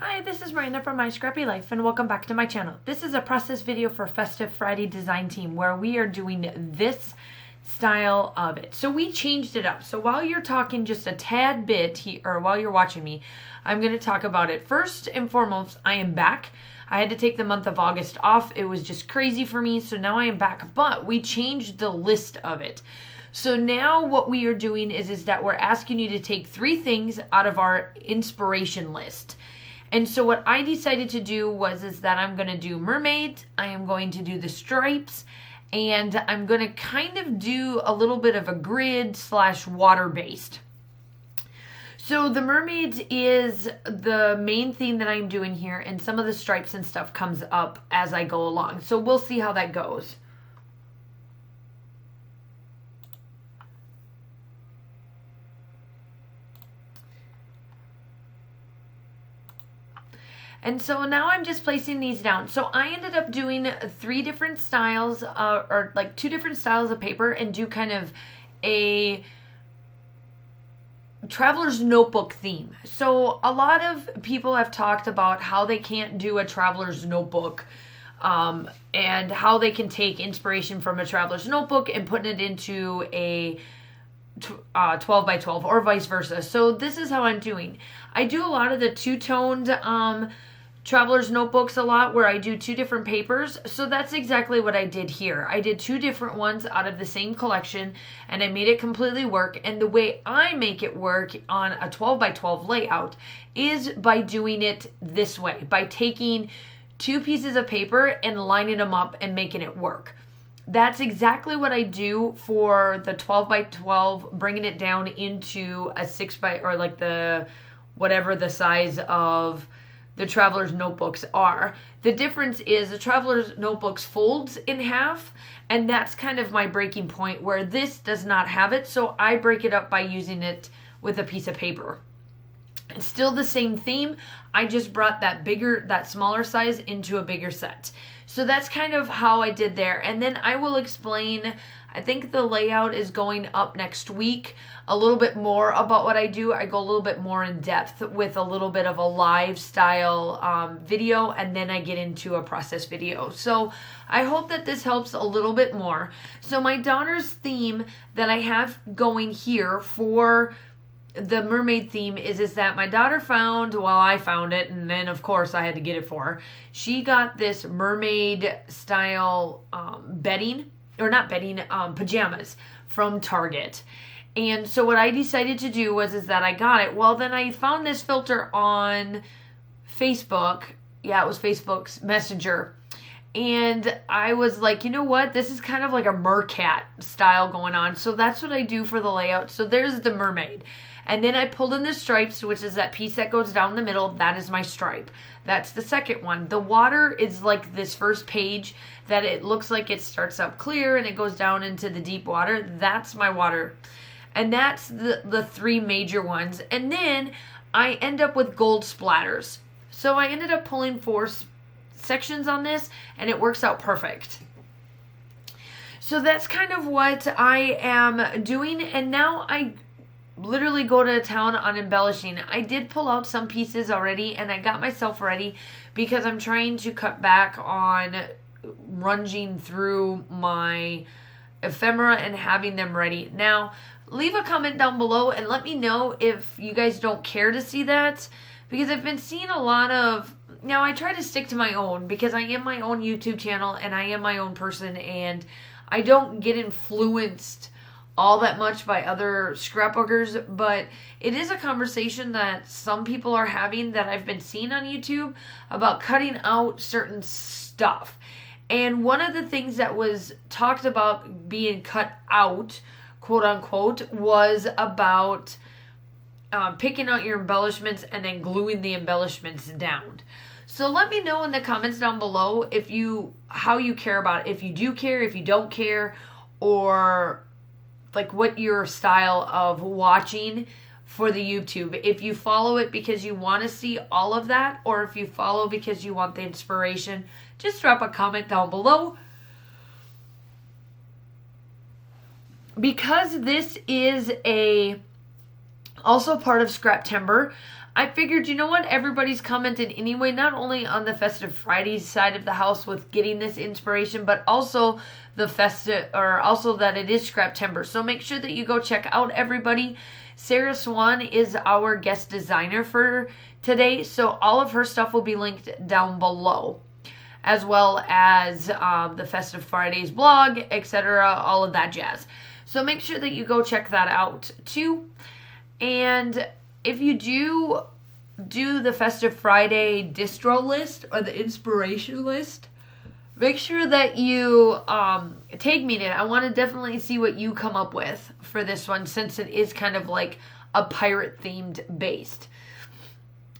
Hi, this is Miranda from My Scrappy Life and welcome back to my channel. This is a process video for Festive Friday Design Team where we are doing this style of it. So we changed it up. So while you're talking just a tad bit, or while you're watching me, I'm going to talk about it. First and foremost, I am back. I had to take the month of August off. It was just crazy for me. So now I am back, but we changed the list of it. So now what we are doing is that we're asking you to take 3 things out of our inspiration list. And so what I decided to do is that I'm going to do Mermaid, I am going to do the stripes, and I'm going to kind of do a little bit of a grid / water-based. So the Mermaids is the main theme that I'm doing here, and some of the stripes and stuff comes up as I go along. So we'll see how that goes. And so now I'm just placing these down. So I ended up doing 3 different styles, or like 2 different styles of paper, and do kind of a traveler's notebook theme. So a lot of people have talked about how they can't do a traveler's notebook, and how they can take inspiration from a traveler's notebook and put it into a 12 by 12 or vice versa. So this is how I'm doing. I do a lot of the two-toned traveler's notebooks a lot, where I do 2 different papers. So that's exactly what I did here. I did 2 different ones out of the same collection, and I made it completely work. And the way I make it work on a 12 by 12 layout is by doing it this way, by taking 2 pieces of paper and lining them up and making it work. That's exactly what I do for the 12 by 12, bringing it down into a 6 by, or like the, whatever the size of the traveler's notebooks are. The difference is the traveler's notebooks folds in half, and that's kind of my breaking point, where this does not have it. So I break it up by using it with a piece of paper. It's still the same theme. I just brought that smaller size into a bigger set. So that's kind of how I did there. And then I will explain, I think the layout is going up next week, a little bit more about what I do. I go a little bit more in depth with a little bit of a live style video, and then I get into a process video. So I hope that this helps a little bit more. So my daughter's theme that I have going here for the mermaid theme is that my daughter found, well, I found it, and then of course I had to get it for her. She got this mermaid style bedding, or not bedding, pajamas from Target. And so what I decided to do is that I got it. Well, then I found this filter on Facebook. Yeah, it was Facebook's Messenger. And I was like, you know what? This is kind of like a mercat style going on. So that's what I do for the layout. So there's the mermaid. And then I pulled in the stripes, which is that piece that goes down the middle. That is my stripe. That's the second one. The water is like this first page that it looks like it starts up clear and it goes down into the deep water. That's my water. And that's the 3 major ones. And then I end up with gold splatters. So I ended up pulling 4 sections on this, and it works out perfect. So that's kind of what I am doing. And now I literally go to town on embellishing. I did pull out some pieces already, and I got myself ready because I'm trying to cut back on runging through my ephemera and having them ready. Now, leave a comment down below and let me know if you guys don't care to see that, because I've been seeing a lot of, now I try to stick to my own because I am my own YouTube channel and I am my own person, and I don't get influenced all that much by other scrapbookers, but it is a conversation that some people are having that I've been seeing on YouTube about cutting out certain stuff. And one of the things that was talked about being cut out, quote unquote, was about picking out your embellishments and then gluing the embellishments down. So let me know in the comments down below how you care about it. If you do care, if you don't care, or like what your style of watching for the YouTube. If you follow it because you want to see all of that, or if you follow because you want the inspiration, just drop a comment down below. Because this is also part of Scraptember, I figured, you know what, everybody's commented anyway, not only on the Festive Fridays side of the house with getting this inspiration, but also also that it is Scraptember. So make sure that you go check out everybody. Sarah Swan is our guest designer for today, so all of her stuff will be linked down below, as well as the Festive Fridays blog, etc., all of that jazz. So make sure that you go check that out too. And if you do the Festive Friday distro list or the inspiration list, make sure that you tag me in it. I want to definitely see what you come up with for this one, since it is kind of like a pirate themed based.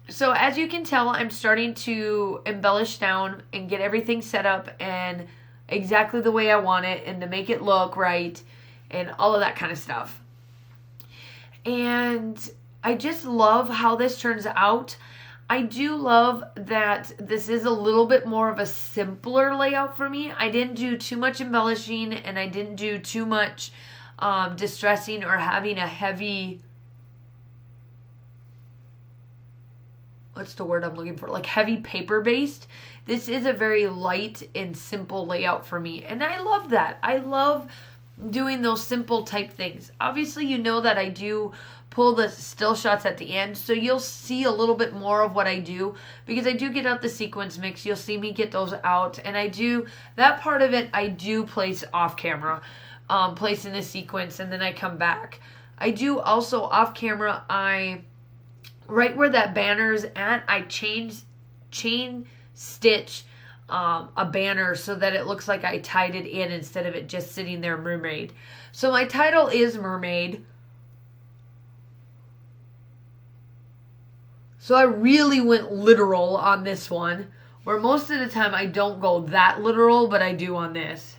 So as you can tell, I'm starting to embellish down and get everything set up and exactly the way I want it, and to make it look right and all of that kind of stuff. And I just love how this turns out. I do love that this is a little bit more of a simpler layout for me. I didn't do too much embellishing, and I didn't do too much distressing or having a heavy, what's the word I'm looking for? Like heavy paper based. This is a very light and simple layout for me. And I love that. I love doing those simple type things. Obviously, you know that I do pull the still shots at the end, so you'll see a little bit more of what I do, because I do get out the sequence mix. You'll see me get those out, and I do that part of it. I do place off camera, place in the sequence, and then I come back. I do also off camera, right where that banner is at, I chain stitch a banner so that it looks like I tied it in instead of it just sitting there, Mermaid. So my title is Mermaid. So I really went literal on this one, where most of the time I don't go that literal, but I do on this.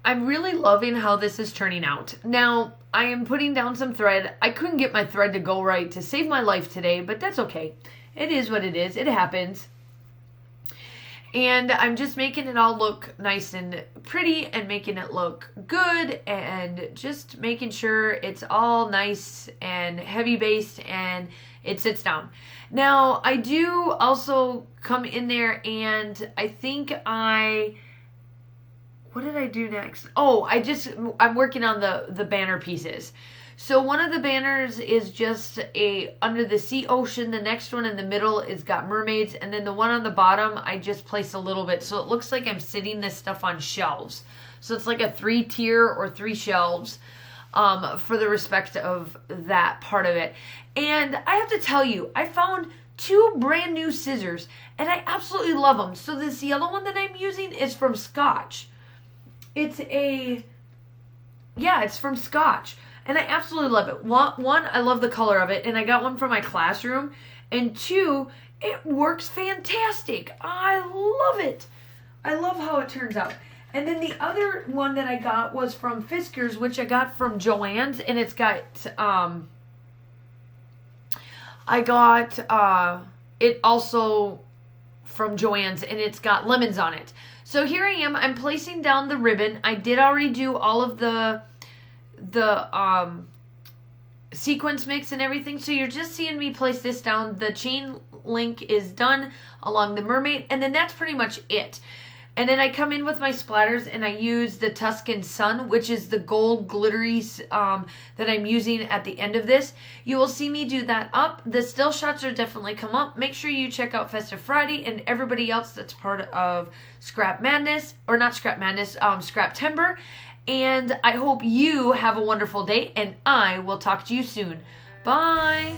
I'm really loving how this is turning out. Now, I am putting down some thread. I couldn't get my thread to go right to save my life today, but that's okay. It is what it is. It happens. And I'm just making it all look nice and pretty and making it look good and just making sure it's all nice and heavy based and it sits down. Now, I do also come in there and I think what did I do next? Oh, I'm working on the banner pieces. So one of the banners is just a under the sea ocean. The next one in the middle is got mermaids. And then the one on the bottom, I just placed a little bit. So it looks like I'm sitting this stuff on shelves. So it's like a 3-tier or 3 shelves for the respect of that part of it. And I have to tell you, I found 2 brand new scissors and I absolutely love them. So this yellow one that I'm using is from Scotch. It's from Scotch. And I absolutely love it. One, I love the color of it. And I got one for my classroom. And 2, it works fantastic. I love it. I love how it turns out. And then the other one that I got was from Fiskars, which I got from Joann's. And it's got, I got it also from Joann's. And it's got lemons on it. So here I am. I'm placing down the ribbon. I did already do all of the sequence mix and everything, so you're just seeing me place this down. The chain link is done along the mermaid, and then that's pretty much it. And then I come in with my splatters and I use the Tuscan Sun, which is the gold glittery that I'm using at the end of this. You will see me do that up. The still shots are definitely come up. Make sure you check out Festive Friday and everybody else that's part of Scrap Madness, or not Scrap Madness, Scraptember. And I hope you have a wonderful day, and I will talk to you soon. Bye!